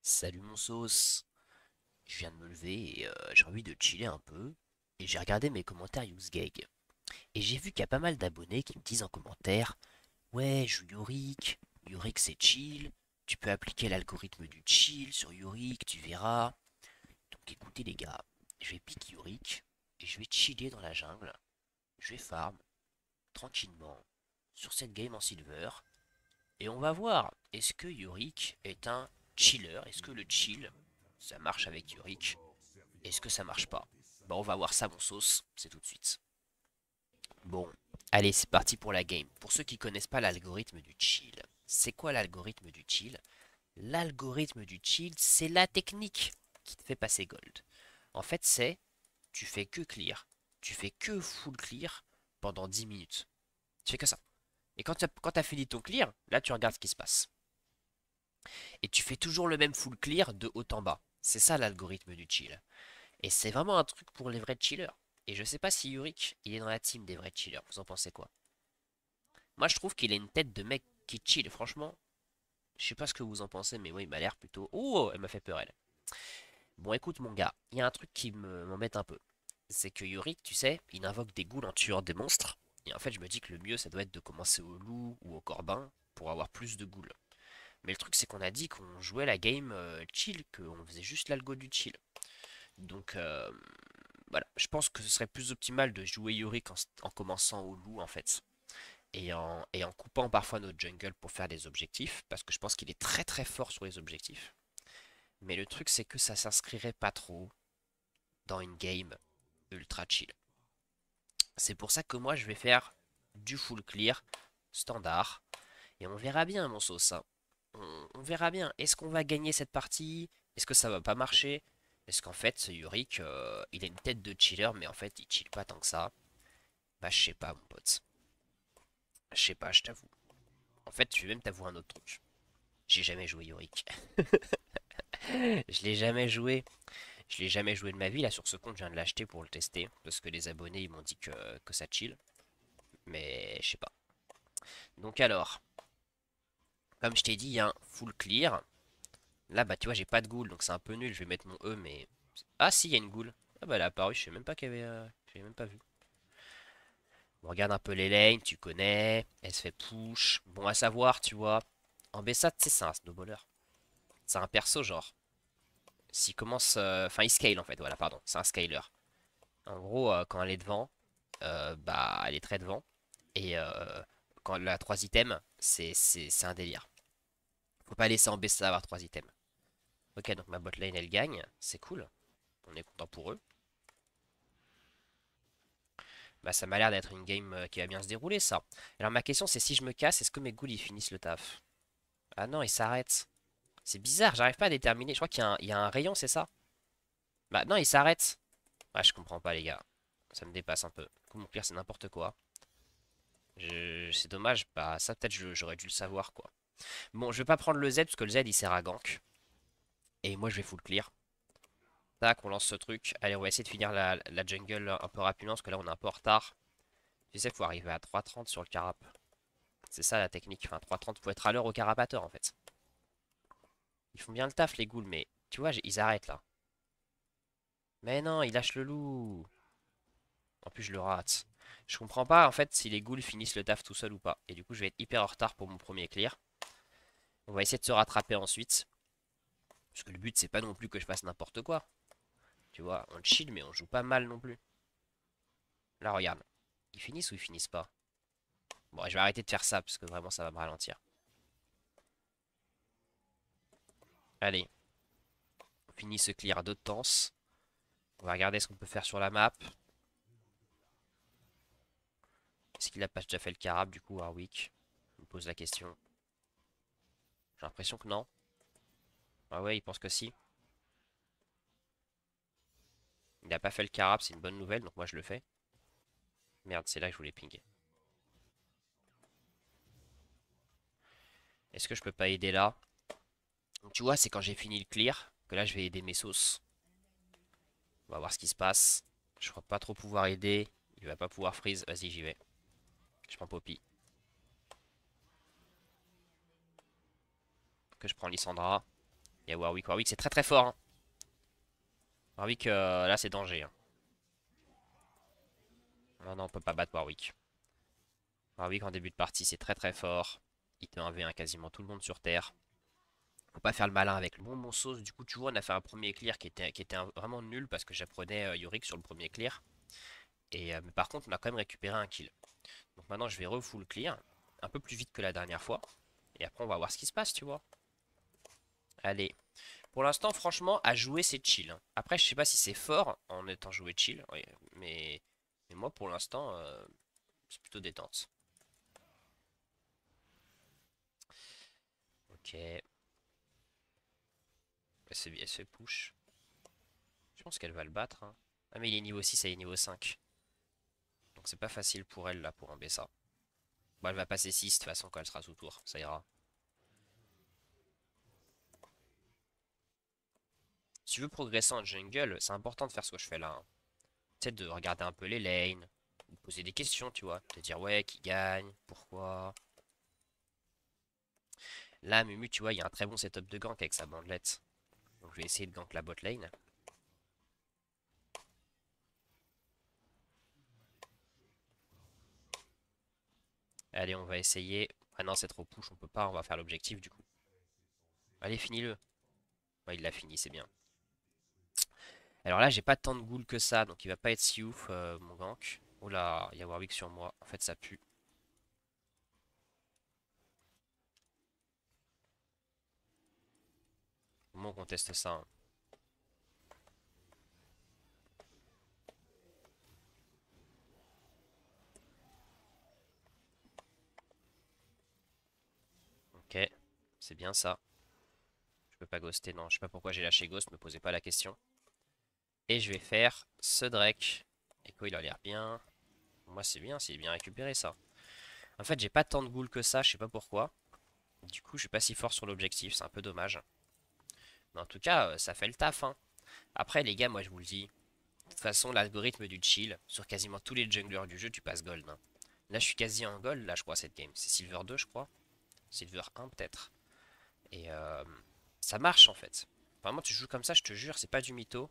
Salut mon sauce, je viens de me lever et j'ai envie de chiller un peu. Et j'ai regardé mes commentaires UseGag. Et j'ai vu qu'il y a pas mal d'abonnés qui me disent en commentaire: ouais, joue Yorick, Yorick c'est chill, tu peux appliquer l'algorithme du chill sur Yorick, tu verras. Donc écoutez les gars, je vais piquer Yorick et je vais chiller dans la jungle. Je vais farm tranquillement sur cette game en silver. Et on va voir, est-ce que Yorick est un chiller? Est-ce que le chill, ça marche avec Yorick? Est-ce que ça marche pas? Bon, on va voir ça, mon sauce. C'est tout de suite. Bon, allez, c'est parti pour la game. Pour ceux qui connaissent pas l'algorithme du chill, c'est quoi l'algorithme du chill? L'algorithme du chill, c'est la technique qui te fait passer gold. En fait, tu fais que clear. Tu fais que full clear pendant 10 minutes. Tu fais que ça. Et quand t'as fini ton clear, là, tu regardes ce qui se passe. Et tu fais toujours le même full clear de haut en bas. C'est ça l'algorithme du chill. Et c'est vraiment un truc pour les vrais chillers. Et je sais pas si Yorick, il est dans la team des vrais chillers. Vous en pensez quoi? Moi, je trouve qu'il a une tête de mec qui chill. Franchement, je sais pas ce que vous en pensez, mais moi, il m'a l'air plutôt. Oh, elle m'a fait peur, elle. Bon, écoute, mon gars, il y a un truc qui m'embête un peu. C'est que Yorick, tu sais, il invoque des ghouls en tueur des monstres. Et en fait, je me dis que le mieux, ça doit être de commencer au loup ou au corbin pour avoir plus de ghouls. Mais le truc, c'est qu'on a dit qu'on jouait la game chill, qu'on faisait juste l'algo du chill. Donc, voilà, je pense que ce serait plus optimal de jouer Yorick en commençant au loup en fait. Et en coupant parfois notre jungle pour faire des objectifs, parce que je pense qu'il est très très fort sur les objectifs. Mais le truc c'est que ça s'inscrirait pas trop dans une game ultra chill. C'est pour ça que moi je vais faire du full clear, standard, et on verra bien mon sauce, hein. On verra bien. Est-ce qu'on va gagner cette partie? Est-ce que ça va pas marcher? Est-ce qu'en fait ce Yorick, il a une tête de chiller, mais en fait il chill pas tant que ça? Bah je sais pas mon pote. Je sais pas, je t'avoue. En fait, je vais même t'avouer un autre truc. J'ai jamais joué Yorick. Je l'ai jamais joué. Je l'ai jamais joué de ma vie. Là, sur ce compte, je viens de l'acheter pour le tester. Parce que les abonnés, ils m'ont dit que ça chill. Mais je sais pas. Donc alors, comme je t'ai dit, il y a un full clear. Là, bah tu vois, j'ai pas de ghoul. Donc c'est un peu nul. Je vais mettre mon E, mais... Ah si, il y a une ghoul. Ah bah elle a apparu. Je sais même pas qu'il y avait... J'ai même pas vu. On regarde un peu les lanes, tu connais. Elle se fait push. Bon à savoir, tu vois. En BSAT, tu sais, c'est un snowballer. C'est un perso genre. S'il commence. Enfin, il scale en fait, voilà, pardon. C'est un scaler. En gros, quand elle est devant, bah, elle est très devant. Et quand elle a 3 items, c'est un délire. Faut pas laisser en baisser avoir 3 items. Ok, donc ma botlane elle gagne. C'est cool. On est content pour eux. Bah, ça m'a l'air d'être une game qui va bien se dérouler, ça. Alors, ma question, c'est si je me casse, est-ce que mes ghouls ils finissent le taf? Ah non, ils s'arrêtent. C'est bizarre, j'arrive pas à déterminer. Je crois qu'il y a un rayon, c'est ça? Bah, non, ils s'arrêtent. Ah, je comprends pas, les gars. Ça me dépasse un peu. Du coup, mon pire, c'est n'importe quoi. C'est dommage, bah ça peut-être j'aurais dû le savoir quoi. Bon, je vais pas prendre le Z parce que le Z il sert à gank. Et moi je vais full clear. Tac, on lance ce truc. Allez, on va essayer de finir la jungle un peu rapidement parce que là on est un peu en retard. Tu sais, faut arriver à 3,30 sur le carap. C'est ça la technique. Enfin, 3,30, faut être à l'heure au carapateur en fait. Ils font bien le taf les ghouls, mais tu vois, ils arrêtent là. Mais non, ils lâchent le loup. En plus, je le rate. Je comprends pas en fait si les ghouls finissent le taf tout seul ou pas. Et du coup, je vais être hyper en retard pour mon premier clear. On va essayer de se rattraper ensuite. Parce que le but, c'est pas non plus que je fasse n'importe quoi. Tu vois, on chill, mais on joue pas mal non plus. Là, regarde. Ils finissent ou ils finissent pas? Bon, je vais arrêter de faire ça, parce que vraiment, ça va me ralentir. Allez, on finit ce clear d'autres temps. On va regarder ce qu'on peut faire sur la map. Est-ce qu'il a pas déjà fait le carab, du coup, Warwick? Je me pose la question. J'ai l'impression que non. Ah ouais, il pense que si. Il a pas fait le carab, c'est une bonne nouvelle, donc moi je le fais. Merde, c'est là que je voulais pinguer. Est-ce que je peux pas aider là? Donc tu vois, c'est quand j'ai fini le clear que là je vais aider mes sauces. On va voir ce qui se passe. Je crois pas trop pouvoir aider. Il va pas pouvoir freeze. Vas-y, j'y vais. Je prends Poppy. Que je prends Lissandra. Il y a Warwick. Warwick, c'est très très fort, hein. Warwick, là, c'est danger, hein. Non, non, on peut pas battre Warwick. Warwick, en début de partie, c'est très très fort. Il te 1v1 quasiment tout le monde sur Terre. Faut pas faire le malin avec le bon sauce. Du coup, tu vois, on a fait un premier clear qui était vraiment nul parce que j'apprenais Yorick sur le premier clear. Mais par contre, on a quand même récupéré un kill. Donc maintenant, je vais refull clear. Un peu plus vite que la dernière fois. Et après, on va voir ce qui se passe, tu vois. Allez. Pour l'instant, franchement, à jouer, c'est chill, hein. Après, je sais pas si c'est fort en étant joué chill. Oui, mais moi, pour l'instant, c'est plutôt détente. Ok. Elle se push. Je pense qu'elle va le battre, hein. Ah, mais il est niveau 6, elle est niveau 5. Donc c'est pas facile pour elle, là, pour un BSA. Bon, elle va passer 6 de toute façon quand elle sera sous tour. Ça ira. Si tu veux progresser en jungle, c'est important de faire ce que je fais là, hein. Tu sais, de regarder un peu les lanes, de poser des questions, tu vois. De dire, ouais, qui gagne, pourquoi. Là, Mumu, tu vois, il y a un très bon setup de gank avec sa bandelette. Donc je vais essayer de gank la bot lane. Allez, on va essayer. Ah non, c'est trop push, on peut pas, on va faire l'objectif du coup. Allez, finis-le. Ouais, il l'a fini, c'est bien. Alors là, j'ai pas tant de goul que ça, donc il va pas être si ouf, mon gank. Oh là, il y a Warwick sur moi. En fait, ça pue. Comment on conteste ça, hein? Ok, c'est bien ça. Je peux pas ghoster, non, je sais pas pourquoi j'ai lâché ghost, me posez pas la question. Et je vais faire ce Drake. Echo, il a l'air bien. Moi, c'est bien, c'est bien récupéré ça. En fait, j'ai pas tant de goul que ça, je sais pas pourquoi. Du coup, je suis pas si fort sur l'objectif, c'est un peu dommage. Mais en tout cas, ça fait le taf, hein. Après, les gars, moi, je vous le dis. De toute façon, l'algorithme du chill, sur quasiment tous les junglers du jeu, tu passes gold, hein. Là, je suis quasi en gold, là, je crois, cette game. C'est Silver 2, je crois. Silver 1, peut-être. Et ça marche, en fait. Vraiment, tu joues comme ça, je te jure, c'est pas du mytho.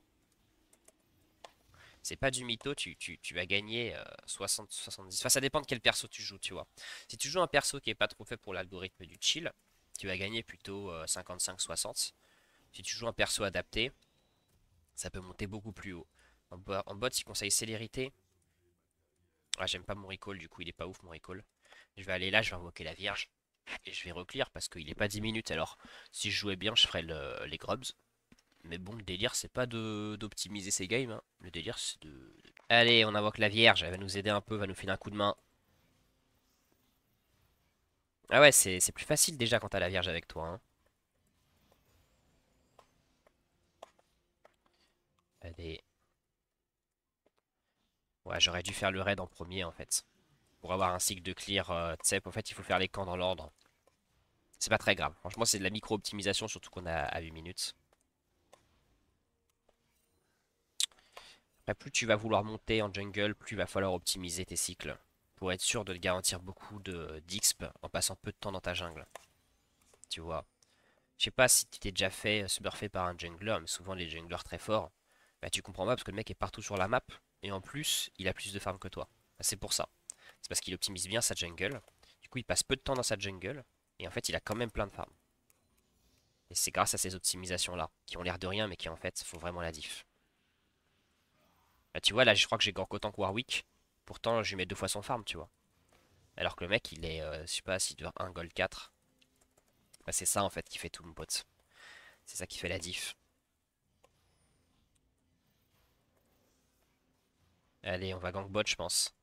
C'est pas du mytho, tu vas gagner 60, 70. Enfin, ça dépend de quel perso tu joues, tu vois. Si tu joues un perso qui est pas trop fait pour l'algorithme du chill, tu vas gagner plutôt 55-60. Si tu joues un perso adapté, ça peut monter beaucoup plus haut. En bot, il conseille célérité. Ah, j'aime pas mon recall, du coup, il est pas ouf mon recall. Je vais aller là, je vais invoquer la Vierge. Et je vais reclear parce qu'il est pas 10 minutes. Alors, si je jouais bien, je ferais les grubs. Mais bon, le délire, c'est pas d'optimiser ses games, hein. Le délire, c'est de... Allez, on invoque la Vierge. Elle va nous aider un peu, va nous filer un coup de main. Ah ouais, c'est plus facile déjà quand t'as la Vierge avec toi, hein. Allez. Ouais, j'aurais dû faire le raid en premier, en fait. Pour avoir un cycle de clear, tu sais, en fait, il faut faire les camps dans l'ordre. C'est pas très grave. Franchement, c'est de la micro-optimisation, surtout qu'on a à 8 minutes. Après, plus tu vas vouloir monter en jungle, plus il va falloir optimiser tes cycles. Pour être sûr de te garantir beaucoup de d'XP en passant peu de temps dans ta jungle. Tu vois. Je sais pas si tu t'es déjà fait smurfer par un jungler, mais souvent les junglers très forts, bah tu comprends pas parce que le mec est partout sur la map, et en plus, il a plus de farm que toi. Bah, c'est pour ça. C'est parce qu'il optimise bien sa jungle. Du coup, il passe peu de temps dans sa jungle, et en fait, il a quand même plein de farm. Et c'est grâce à ces optimisations-là, qui ont l'air de rien, mais qui en fait font vraiment la diff. Bah, tu vois, là, je crois que j'ai gank autant que Warwick. Pourtant, je lui mets 2 fois son farm, tu vois. Alors que le mec, il est, je sais pas, s'il doit 1 gold 4. Bah, c'est ça, en fait, qui fait tout, mon pote. C'est ça qui fait la diff. Allez, on va gank bot, je pense.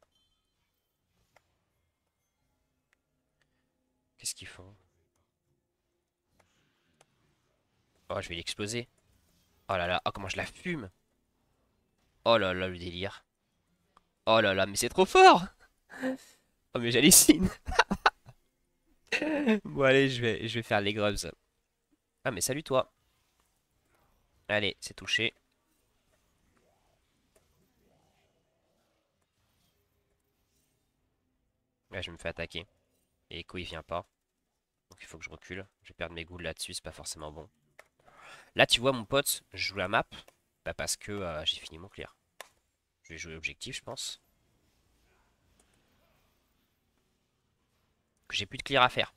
Qu'est-ce qu'ils font? Oh, je vais l'exploser. Oh là là, oh, comment je la fume. Oh là là, le délire. Oh là là, mais c'est trop fort. Oh, mais j'hallucine. Bon, allez, je vais faire les grubs. Ah, mais salut, toi. Allez, c'est touché. Là, je me fais attaquer. Et Echo, il vient pas. Donc, il faut que je recule. Je vais perdre mes ghouls là-dessus, c'est pas forcément bon. Là, tu vois, mon pote, je joue la map. Bah, parce que j'ai fini mon clear. Je vais jouer l'objectif, je pense. Que j'ai plus de clear à faire.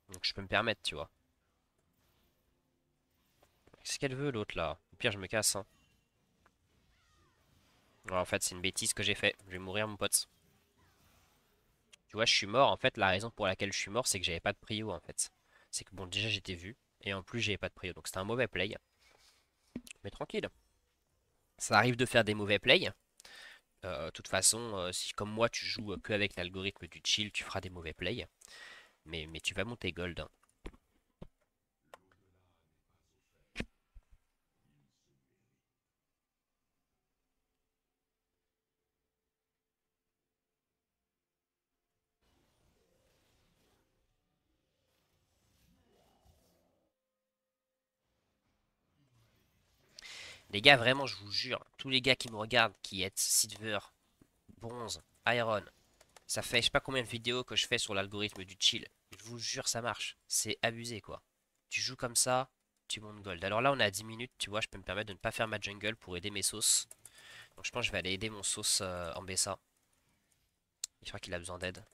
Donc je peux me permettre, tu vois. Qu'est-ce qu'elle veut, l'autre, là? Au pire, je me casse, hein. Ouais, en fait, c'est une bêtise que j'ai fait. Je vais mourir, mon pote. Tu vois, je suis mort. En fait, la raison pour laquelle je suis mort, c'est que j'avais pas de prio, en fait. C'est que, bon, déjà, j'étais vu. Et en plus, j'avais pas de prio. Donc c'était un mauvais play. Mais tranquille. Ça arrive de faire des mauvais plays. De toute façon, si comme moi, tu joues que avec l'algorithme du chill, tu feras des mauvais plays. Mais tu vas monter gold, hein. Les gars, vraiment, je vous jure, tous les gars qui me regardent, qui êtes silver, bronze, iron, ça fait je sais pas combien de vidéos que je fais sur l'algorithme du chill. Je vous jure, ça marche. C'est abusé, quoi. Tu joues comme ça, tu montes gold. Alors là, on est à 10 minutes, tu vois, je peux me permettre de ne pas faire ma jungle pour aider mes sauces. Donc je pense que je vais aller aider mon sauce en BSA. Je crois qu'il a besoin d'aide.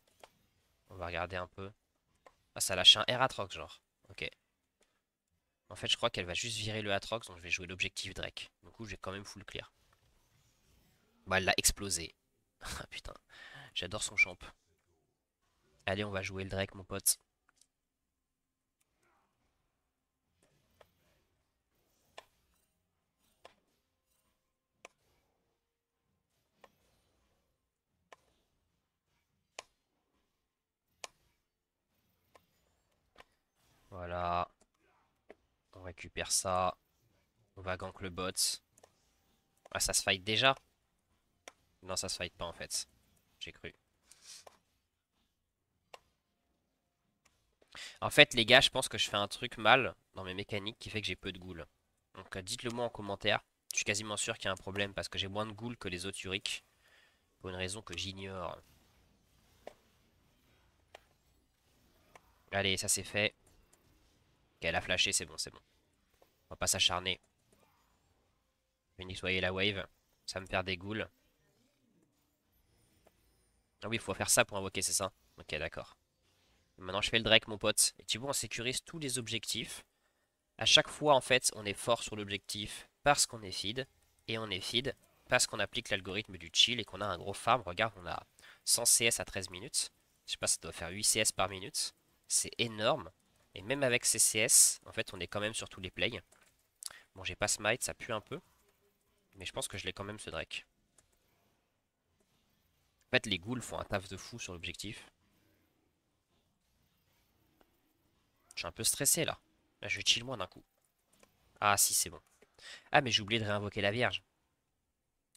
On va regarder un peu. Ah, ça lâche un R Atrox, genre. Ok. En fait, je crois qu'elle va juste virer le Atrox, donc je vais jouer l'objectif Drake. Du coup, j'ai quand même full clear. Bah, elle l'a explosé. Ah putain, j'adore son champ. Allez, on va jouer le Drake, mon pote. Voilà. On récupère ça. On va gank le bot. Ah, ça se fight déjà? Non, ça se fight pas en fait. J'ai cru. En fait, les gars, je pense que je fais un truc mal dans mes mécaniques qui fait que j'ai peu de ghouls. Donc, dites-le moi en commentaire. Je suis quasiment sûr qu'il y a un problème parce que j'ai moins de ghouls que les autres Uriks. Pour une raison que j'ignore. Allez, ça c'est fait. Ok, elle a flashé, c'est bon, c'est bon. On va pas s'acharner. Je vais nettoyer la wave. Ça va me faire des ghouls. Ah oui, il faut faire ça pour invoquer, c'est ça? Ok, d'accord. Maintenant, je fais le Drake, mon pote. Et tu vois, on sécurise tous les objectifs. À chaque fois, en fait, on est fort sur l'objectif parce qu'on est feed. Et on est feed parce qu'on applique l'algorithme du chill et qu'on a un gros farm. Regarde, on a 100 CS à 13 minutes. Je sais pas, ça doit faire 8 CS par minute. C'est énorme. Et même avec ces CS, en fait, on est quand même sur tous les plays. Bon, j'ai pas smite, ça pue un peu. Mais je pense que je l'ai quand même ce Drake. En fait, les ghouls font un taf de fou sur l'objectif. Je suis un peu stressé là. Là, je vais chill moins d'un coup. Ah, si, c'est bon. Ah, mais j'ai oublié de réinvoquer la Vierge.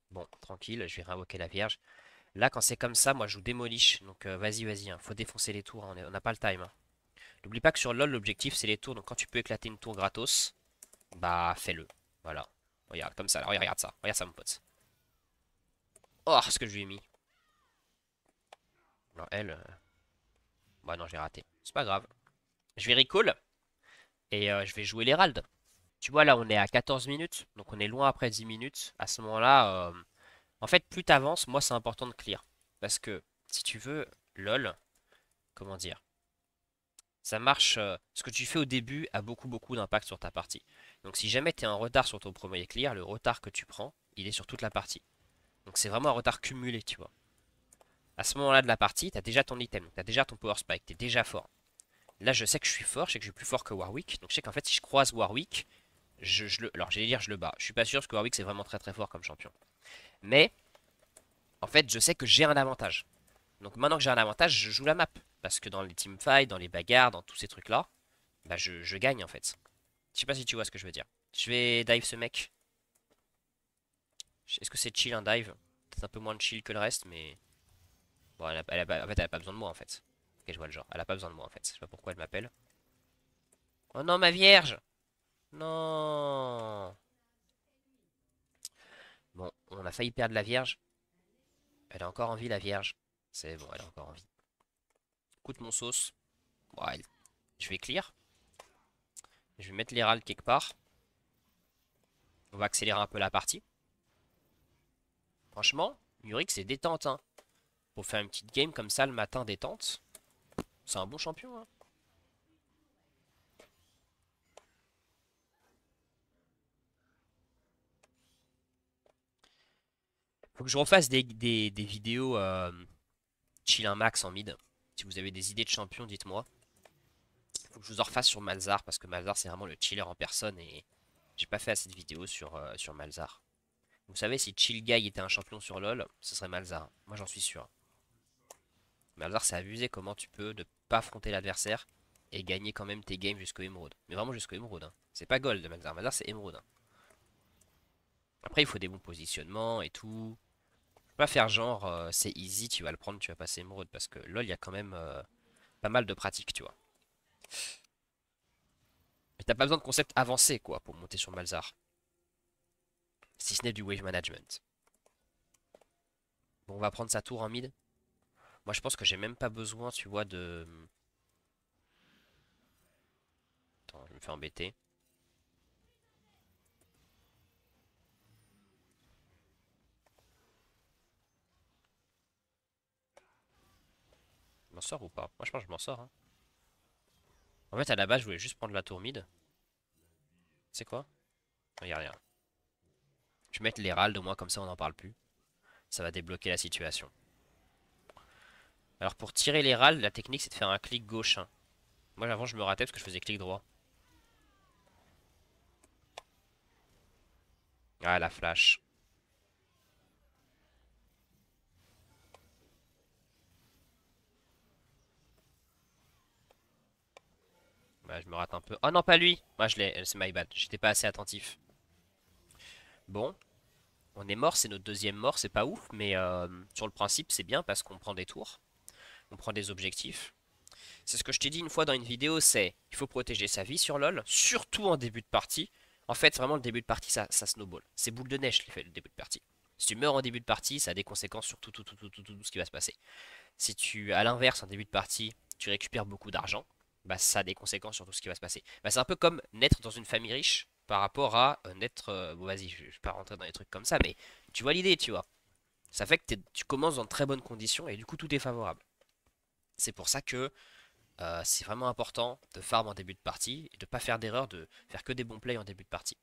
Bon, tranquille, je vais réinvoquer la Vierge. Là, quand c'est comme ça, moi, je joue démolish. Donc, vas-y, vas-y, hein. Faut défoncer les tours, hein. On n'a pas le time, hein. N'oublie pas que sur LoL, l'objectif, c'est les tours. Donc, quand tu peux éclater une tour gratos, bah, fais-le. Voilà. Regarde, comme ça. Là. Regarde ça. Regarde ça, mon pote. Oh, ce que je lui ai mis. Alors, elle... Bah non, j'ai raté. C'est pas grave. Je vais recall. Et je vais jouer l'Hérald. Tu vois, là, on est à 14 minutes. Donc, on est loin après 10 minutes. À ce moment-là... En fait, plus t'avances, moi c'est important de clear. Parce que, si tu veux, LOL, comment dire, ça marche. Ce que tu fais au début a beaucoup d'impact sur ta partie. Donc si jamais tu es en retard sur ton premier clear, le retard que tu prends, il est sur toute la partie. Donc c'est vraiment un retard cumulé, tu vois. À ce moment-là de la partie, tu as déjà ton item, tu as déjà ton power spike, tu es déjà fort. Là, je sais que je suis fort, je sais que je suis plus fort que Warwick. Donc je sais qu'en fait, si je croise Warwick, alors j'allais dire je le bats. Je suis pas sûr parce que Warwick c'est vraiment très fort comme champion. Mais en fait, je sais que j'ai un avantage. Donc maintenant que j'ai un avantage, je joue la map. Parce que dans les teamfights, dans les bagarres, dans tous ces trucs-là, bah je gagne en fait. Je sais pas si tu vois ce que je veux dire. Je vais dive ce mec. Est-ce que c'est chill un dive? Peut-être un peu moins de chill que le reste, mais... Bon, en fait, elle a pas besoin de moi en fait. Ok, je vois le genre. Elle a pas besoin de moi en fait. Je sais pas pourquoi elle m'appelle. Oh non, ma vierge! Non! Bon, on a failli perdre la vierge. Elle a encore envie, la vierge. C'est bon, elle a encore envie. Écoute mon sauce. Bon, je vais clear. Je vais mettre l'Herald quelque part. On va accélérer un peu la partie. Franchement, Murik c'est détente, hein. Pour faire une petite game comme ça le matin détente, c'est un bon champion, hein. Faut que je refasse des vidéos chill un max en mid. Si vous avez des idées de champion, dites-moi. Faut que je vous en refasse sur Malzar parce que Malzar c'est vraiment le chiller en personne et j'ai pas fait assez de vidéos sur Malzar. Vous savez, si Chill Guy était un champion sur LoL, ce serait Malzar. Moi j'en suis sûr. Malzar c'est abusé comment tu peux ne pas affronter l'adversaire et gagner quand même tes games jusqu'au Emerald. Mais vraiment jusqu'au Emerald, hein. C'est pas Gold de Malzar, Malzar c'est Emerald, hein. Après il faut des bons positionnements et tout. Faut pas faire genre c'est easy, tu vas le prendre, tu vas passer Emerald parce que LoL il y a quand même pas mal de pratiques, tu vois. Mais t'as pas besoin de concepts avancés quoi pour monter sur Malzar. Si ce n'est du wave management. Bon, on va prendre sa tour en mid. Moi, je pense que j'ai même pas besoin, tu vois, de... Attends, je me fais embêter. Je m'en sors ou pas? Moi, je pense que je m'en sors, hein. En fait, à la base, je voulais juste prendre la tour mid. C'est quoi? Il y a rien. Je vais mettre l'Herald, au moins, comme ça, on n'en parle plus. Ça va débloquer la situation. Alors, pour tirer l'Herald, la technique, c'est de faire un clic gauche, hein. Moi, avant, je me ratais parce que je faisais clic droit. Ah, la flash. Bah, je me rate un peu. Oh non, pas lui! Moi, je l'ai. C'est my bad. J'étais pas assez attentif. Bon. On est mort, c'est notre deuxième mort, c'est pas ouf, mais sur le principe, c'est bien parce qu'on prend des tours. On prend des objectifs. C'est ce que je t'ai dit une fois dans une vidéo, c'est il faut protéger sa vie sur LoL, surtout en début de partie. En fait, vraiment, le début de partie, ça snowball. C'est boule de neige, le début de partie. Si tu meurs en début de partie, ça a des conséquences sur tout ce qui va se passer. Si tu, à l'inverse, en début de partie, tu récupères beaucoup d'argent, bah ça a des conséquences sur tout ce qui va se passer. Bah, c'est un peu comme naître dans une famille riche par rapport à naître... bon, vas-y, je vais pas rentrer dans des trucs comme ça, mais tu vois l'idée, tu vois. Ça fait que tu commences dans de très bonnes conditions et du coup, tout est favorable. C'est pour ça que c'est vraiment important de farm en début de partie et de pas faire d'erreur de faire que des bons plays en début de partie.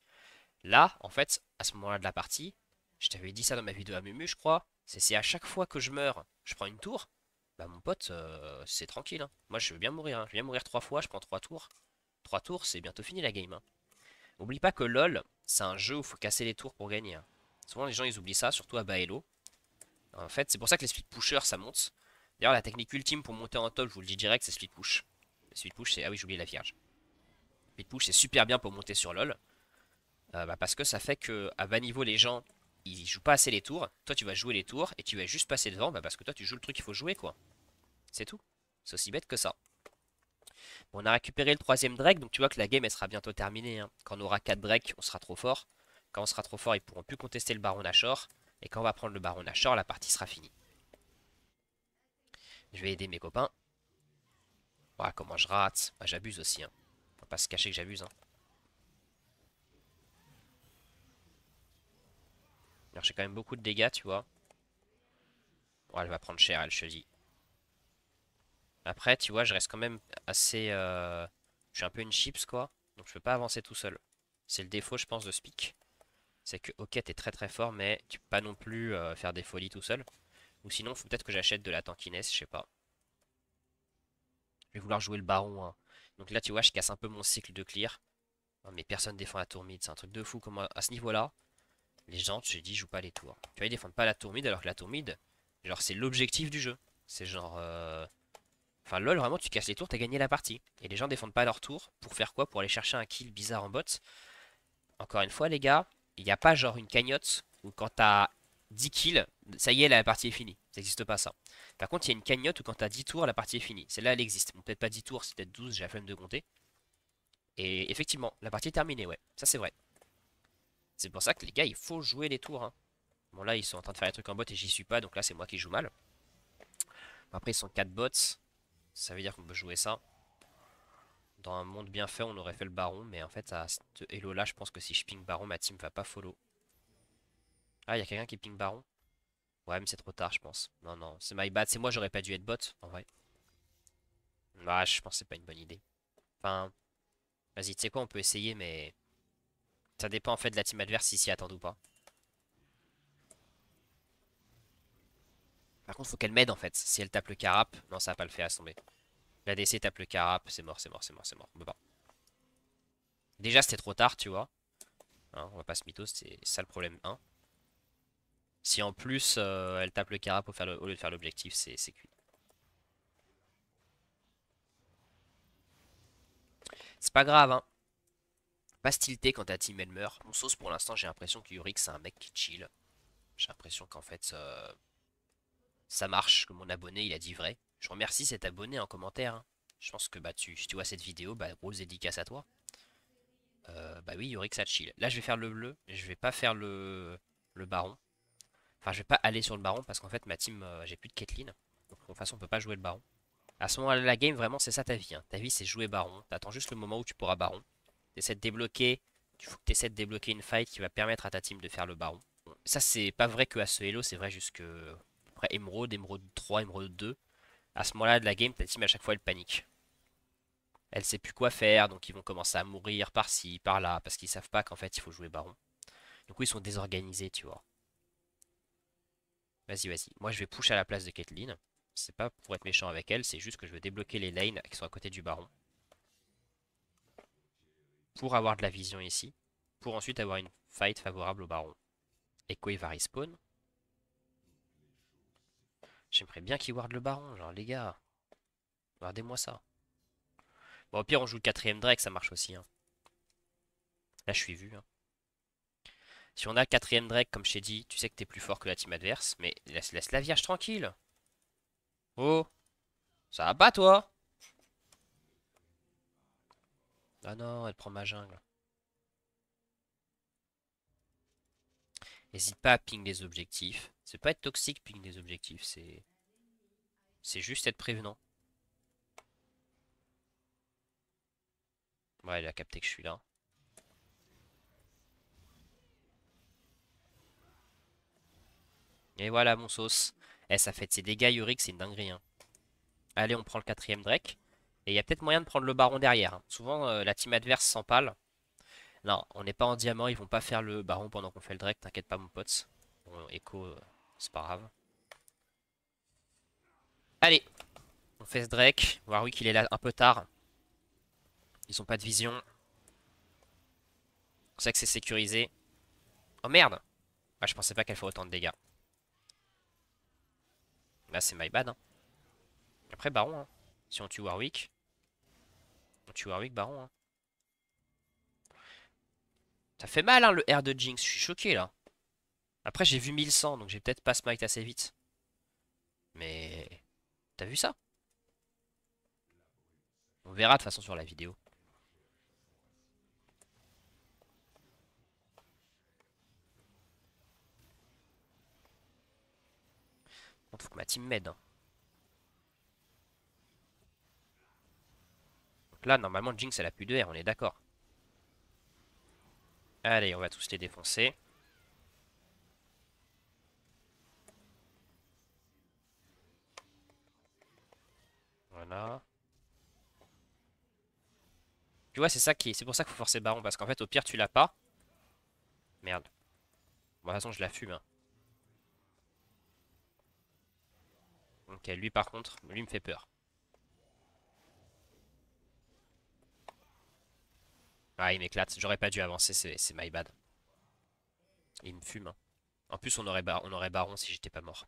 Là, en fait, à ce moment-là de la partie, je t'avais dit ça dans ma vidéo à Mumu, je crois, c'est si à chaque fois que je meurs, je prends une tour, bah mon pote, c'est tranquille, hein. Moi, je veux bien mourir, hein. Je veux bien mourir 3 fois, je prends 3 tours. 3 tours, c'est bientôt fini la game, hein. Oublie pas que LoL, c'est un jeu où il faut casser les tours pour gagner, hein. Souvent, les gens, ils oublient ça, surtout à Baello. En fait, c'est pour ça que les split pushers, ça monte. D'ailleurs, la technique ultime pour monter en top, je vous le dis direct, c'est split push. Le split push, c'est... Ah oui, j'ai oublié la vierge. Split push, c'est super bien pour monter sur LoL. Bah, parce que ça fait que à bas niveau, les gens, ils jouent pas assez les tours. Toi, tu vas jouer les tours et tu vas juste passer devant, bah, parce que toi, tu joues le truc qu'il faut jouer, quoi. C'est tout. C'est aussi bête que ça. Bon, on a récupéré le troisième Drake, donc tu vois que la game, elle sera bientôt terminée, hein. Quand on aura 4 Drake, on sera trop fort. Quand on sera trop fort, ils pourront plus contester le Baron Nashor. Et quand on va prendre le Baron Nashor, la partie sera finie. Je vais aider mes copains. Ah, comment je rate. Ah, j'abuse aussi, hein. Faut pas se cacher que j'abuse, hein. Alors, j'ai quand même beaucoup de dégâts, tu vois. Ouais, elle va prendre cher, elle, je te dis. Après, tu vois, je reste quand même assez... Je suis un peu une chips, quoi. Donc, je peux pas avancer tout seul. C'est le défaut, je pense, de Speak. C'est que, ok, t'es très très fort, mais tu peux pas non plus faire des folies tout seul. Ou sinon, faut peut-être que j'achète de la tankiness, je sais pas. Je vais vouloir jouer le baron, hein. Donc là, tu vois, je casse un peu mon cycle de clear. Non, mais personne défend la tour mid. C'est un truc de fou. Comment, à ce niveau-là, les gens, je te dis, jouent pas les tours. Tu vois, ils défendent pas la tour mid, alors que la tour mid, genre, c'est l'objectif du jeu. C'est genre... Enfin, lol, vraiment, tu casses les tours, t'as gagné la partie. Et les gens défendent pas leur tour. Pour faire quoi? Pour aller chercher un kill bizarre en bot. Encore une fois, les gars, il n'y a pas genre une cagnotte où quand t'as 10 kills, ça y est, la partie est finie. Ça n'existe pas ça. Par contre, il y a une cagnotte où quand t'as 10 tours, la partie est finie. Celle-là, elle existe. Bon, peut-être pas 10 tours, c'est peut-être 12, j'ai la flemme de compter. Et effectivement, la partie est terminée, ouais. Ça, c'est vrai. C'est pour ça que les gars, il faut jouer les tours, hein. Bon, là, ils sont en train de faire des trucs en bot et j'y suis pas, donc là, c'est moi qui joue mal. Après, ils sont 4 bots. Ça veut dire qu'on peut jouer ça. Dans un monde bien fait, on aurait fait le baron, mais en fait, à ce hello là, je pense que si je ping baron, ma team va pas follow. Ah, il y a quelqu'un qui ping baron? Ouais, mais c'est trop tard, je pense. Non, non, c'est my bad. C'est moi, j'aurais pas dû être bot, en vrai. Ah, je pense que c'est pas une bonne idée. Enfin, vas-y, tu sais quoi, on peut essayer, mais ça dépend en fait de la team adverse si s'y attend ou pas. Par contre, faut qu'elle m'aide en fait. Si elle tape le carap, non, ça va pas le faire, à tomber. La DC tape le carap, c'est mort, c'est mort, c'est mort, c'est mort. On peut pas. Déjà, c'était trop tard, tu vois. Hein, on va pas se mythos, c'est ça le problème 1. Si en plus elle tape le carap au lieu de faire l'objectif, c'est cuit. C'est pas grave, hein. Pas se tilter quand ta team elle meurt. Mon sauce pour l'instant, j'ai l'impression que Yorick c'est un mec qui chill. J'ai l'impression qu'en fait ça marche, que mon abonné il a dit vrai. Je remercie cet abonné en commentaire, hein. Je pense que bah si tu vois cette vidéo, bah grosse dédicace à toi. Bah oui, Yorick ça chill. Là je vais faire le bleu, et je vais pas faire le baron. Enfin je vais pas aller sur le baron parce qu'en fait ma team, j'ai plus de Caitlyn. Donc de toute façon on peut pas jouer le baron. À ce moment-là, la game, vraiment, c'est ça ta vie, hein. Ta vie, c'est jouer baron. T'attends juste le moment où tu pourras baron. T'essaies de débloquer. Il faut que t'essaies de débloquer une fight qui va permettre à ta team de faire le baron. Bon, ça, c'est pas vrai que à ce Hello, c'est vrai jusque après Emerald, Emerald 3, Emerald 2. À ce moment-là de la game, ta team, à chaque fois, elle panique. Elle sait plus quoi faire, donc ils vont commencer à mourir par-ci, par-là, parce qu'ils savent pas qu'en fait, il faut jouer baron. Du coup, ils sont désorganisés, tu vois. Vas-y, vas-y. Moi, je vais push à la place de Caitlyn. C'est pas pour être méchant avec elle, c'est juste que je veux débloquer les lanes qui sont à côté du baron. Pour avoir de la vision ici, pour ensuite avoir une fight favorable au baron. Echo il va respawn. J'aimerais bien qu'il ward le baron, genre les gars, regardez-moi ça. Bon au pire on joue le quatrième Drake, ça marche aussi, hein. Là je suis vu, hein. Si on a le quatrième Drake, comme je t'ai dit, tu sais que t'es plus fort que la team adverse, mais laisse la vierge tranquille. Oh, ça va pas toi? Ah non, elle prend ma jungle. N'hésite pas à ping les objectifs. C'est pas être toxique ping les objectifs, c'est juste être prévenant. Ouais, elle a capté que je suis là. Et voilà mon sauce. Eh, ça fait de ses dégâts, Yorick, c'est une dinguerie, hein. Allez, on prend le quatrième Drake. Et il y a peut-être moyen de prendre le baron derrière, hein. Souvent, la team adverse s'empale. Non, on n'est pas en diamant, ils vont pas faire le baron pendant qu'on fait le Drake, t'inquiète pas mon pote. Bon, Echo, c'est pas grave. Allez, on fait ce Drake. Warwick il est là un peu tard. Ils ont pas de vision. C'est vrai que c'est sécurisé. Oh merde! Ah, je pensais pas qu'elle ferait autant de dégâts. Là c'est my bad, hein. Après baron, hein. Si on tue Warwick. On tue Warwick, baron, hein. Ça fait mal, hein, le R de Jinx, je suis choqué là. Après j'ai vu 1100, donc j'ai peut-être pas smite assez vite. Mais... T'as vu ça? On verra de toute façon sur la vidéo. Bon, faut que ma team m'aide, hein. Donc là, normalement, Jinx, elle a plus de R, on est d'accord. Allez, on va tous les défoncer. Voilà. Tu vois, c'est pour ça qu'il faut forcer Baron, parce qu'en fait, au pire, tu l'as pas. Merde. Bon, de toute façon, je la fume, hein. Ok, lui, par contre, lui me fait peur. Ah, il m'éclate. J'aurais pas dû avancer, c'est my bad. Il me fume, hein. En plus, on aurait Baron si j'étais pas mort.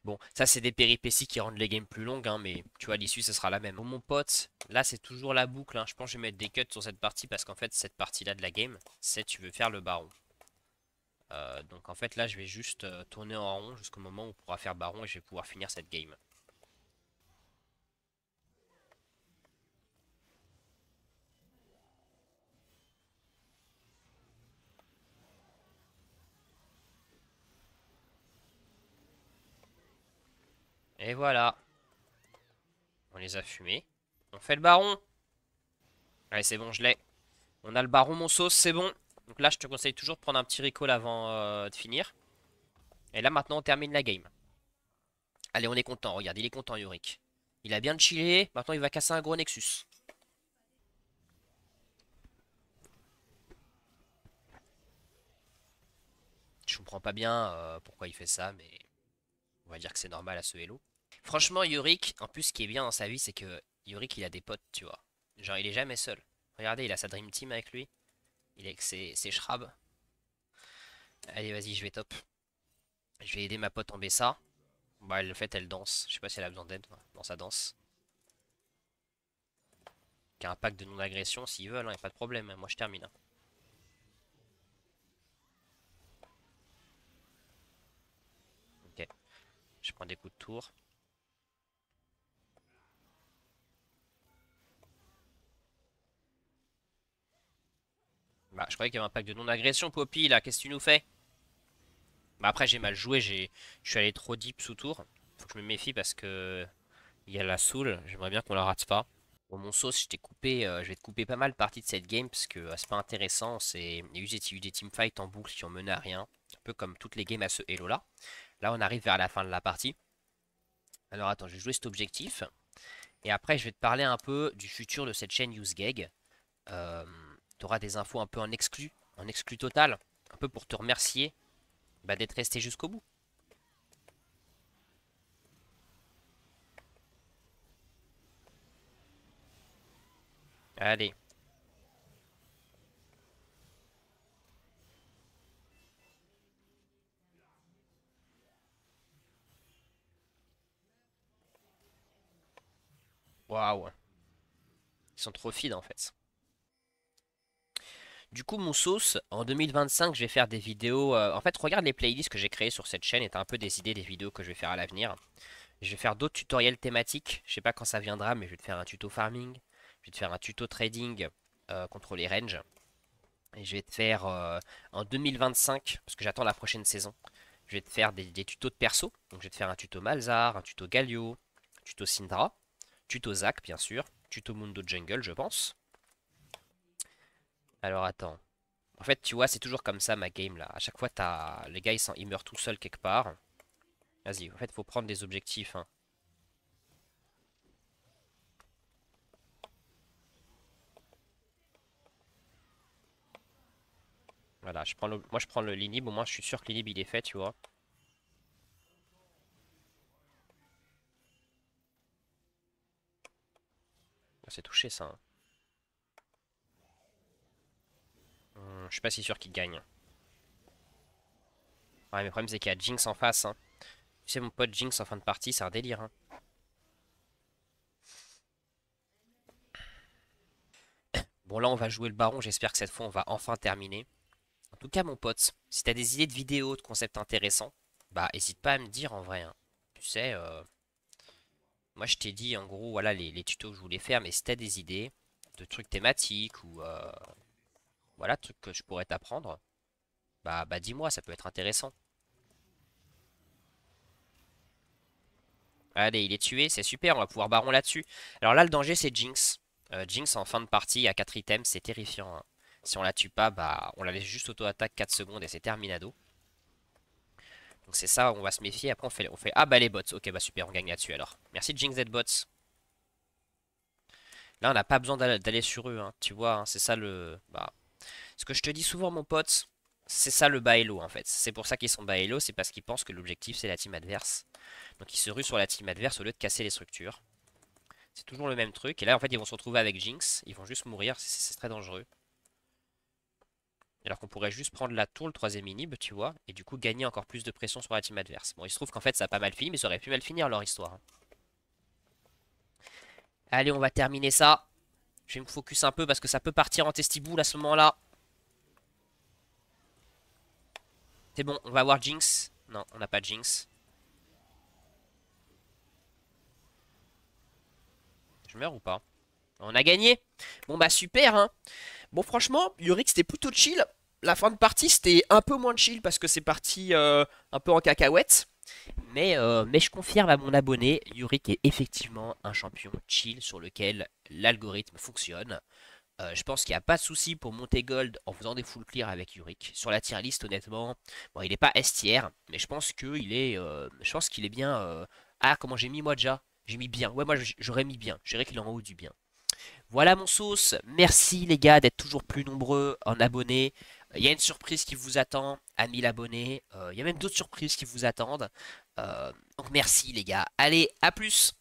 Bon, ça, c'est des péripéties qui rendent les games plus longues, hein, mais tu vois, l'issue, ce sera la même. Bon, mon pote, là, c'est toujours la boucle, hein. Je pense que je vais mettre des cuts sur cette partie, parce qu'en fait, cette partie-là de la game, c'est tu veux faire le Baron. Donc en fait là je vais juste tourner en rond jusqu'au moment où on pourra faire baron et je vais pouvoir finir cette game. Et voilà, on les a fumés. On fait le baron. Allez, c'est bon, je l'ai. On a le baron mon sauce, c'est bon. Donc là, je te conseille toujours de prendre un petit recall avant de finir. Et là, maintenant, on termine la game. Allez, on est content. Regarde, il est content, Yorick. Il a bien chillé. Maintenant, il va casser un gros Nexus. Je comprends pas bien pourquoi il fait ça, mais on va dire que c'est normal à ce Hello. Franchement, Yorick, en plus, ce qui est bien dans sa vie, c'est que Yorick, il a des potes, tu vois. Genre, il est jamais seul. Regardez, il a sa Dream Team avec lui. Il est avec ses Shrabs. Allez, vas-y, je vais top. Je vais aider ma pote en BSA. Bah, le fait, elle danse. Je sais pas si elle a besoin d'aide dans sa danse. Qu'il y a un pack de non-agression s'ils veulent, hein, y a pas de problème. Moi, je termine, hein. Ok, je prends des coups de tour. Bah, je croyais qu'il y avait un pack de non-agression, Poppy, là. Qu'est-ce que tu nous fais? Bah, après, j'ai mal joué. Je suis allé trop deep sous tour. Faut que je me méfie parce que il y a la soul. J'aimerais bien qu'on la rate pas. Bon, mon sauce, je t'ai coupé, je vais te couper pas mal de parties de cette game parce que c'est pas intéressant. Il y a eu des teamfights en boucle qui ont mené à rien. Un peu comme toutes les games à ce Hello là. Là, on arrive vers la fin de la partie. Alors attends, je vais jouer cet objectif. Et après, je vais te parler un peu du futur de cette chaîne UseGag. Tu auras des infos un peu en exclu total. Un peu pour te remercier bah, d'être resté jusqu'au bout. Allez. Waouh. Ils sont trop feed en fait. Du coup, mon sauce, en 2025, je vais faire des vidéos. En fait, regarde les playlists que j'ai créées sur cette chaîne et t'as un peu des idées des vidéos que je vais faire à l'avenir. Je vais faire d'autres tutoriels thématiques. Je sais pas quand ça viendra, mais je vais te faire un tuto farming. Je vais te faire un tuto trading contre les ranges. Et je vais te faire en 2025, parce que j'attends la prochaine saison, je vais te faire des tutos de perso. Donc je vais te faire un tuto Malzar, un tuto Galio, un tuto Syndra, tuto Zac bien sûr, tuto Mundo Jungle je pense. Alors attends. En fait tu vois c'est toujours comme ça ma game là. À chaque fois les gars ils meurent tout seuls quelque part. Vas-y, en fait faut prendre des objectifs, hein. Voilà, moi je prends le l'inhib, au moins je suis sûr que l'inhib il est fait tu vois. Ah, c'est touché ça, hein. Je suis pas si sûr qu'il gagne. Ouais mais le problème c'est qu'il y a Jinx en face, hein. Tu sais mon pote Jinx en fin de partie c'est un délire, hein. Bon là on va jouer le baron, j'espère que cette fois on va enfin terminer. En tout cas mon pote, si t'as des idées de vidéos, de concepts intéressants, bah hésite pas à me dire en vrai, hein. Tu sais, moi je t'ai dit en gros voilà les tutos que je voulais faire, mais si t'as des idées de trucs thématiques ou voilà trucs que je pourrais t'apprendre, bah dis-moi, ça peut être intéressant. Allez, il est tué, c'est super, on va pouvoir baron là-dessus. Alors là le danger c'est Jinx. Jinx en fin de partie à 4 items, c'est terrifiant, hein. Si on la tue pas, bah on la laisse juste auto-attaque 4 secondes et c'est terminado. Donc c'est ça, on va se méfier. Après on fait... Ah bah les bots, ok bah super, on gagne là-dessus alors. Merci Jinx Z bots. Là on n'a pas besoin d'aller sur eux, hein, tu vois, hein, c'est ça le... Bah, ce que je te dis souvent mon pote, c'est ça le bas elo en fait. C'est pour ça qu'ils sont bas elo, c'est parce qu'ils pensent que l'objectif c'est la team adverse. Donc ils se ruent sur la team adverse au lieu de casser les structures. C'est toujours le même truc. Et là en fait ils vont se retrouver avec Jinx, ils vont juste mourir, c'est très dangereux. Alors qu'on pourrait juste prendre la tour, le troisième inhib, tu vois, et du coup gagner encore plus de pression sur la team adverse. Bon, il se trouve qu'en fait ça a pas mal fini, mais ça aurait pu mal finir leur histoire, hein. Allez, on va terminer ça. Je vais me focus un peu parce que ça peut partir en testiboule à ce moment-là. C'est bon, on va avoir Jinx. Non, on n'a pas Jinx. Je meurs ou pas? On a gagné. Bon bah super, hein. Bon franchement, Yorick c'était plutôt chill. La fin de partie c'était un peu moins chill parce que c'est parti un peu en cacahuète. Mais je confirme à mon abonné, Yorick est effectivement un champion chill sur lequel l'algorithme fonctionne. Je pense qu'il n'y a pas de souci pour monter gold en faisant des full clear avec Yorick. Sur la tier list, honnêtement, bon, il n'est pas S tier, mais je pense qu'il est bien. Ah, comment j'ai mis moi déjà? J'ai mis bien. Ouais, moi j'aurais mis bien. Je dirais qu'il est en haut du bien. Voilà mon sauce. Merci les gars d'être toujours plus nombreux en abonnés. Il y a une surprise qui vous attend à 1000 abonnés. Il y a même d'autres surprises qui vous attendent. Donc merci les gars. Allez, à plus!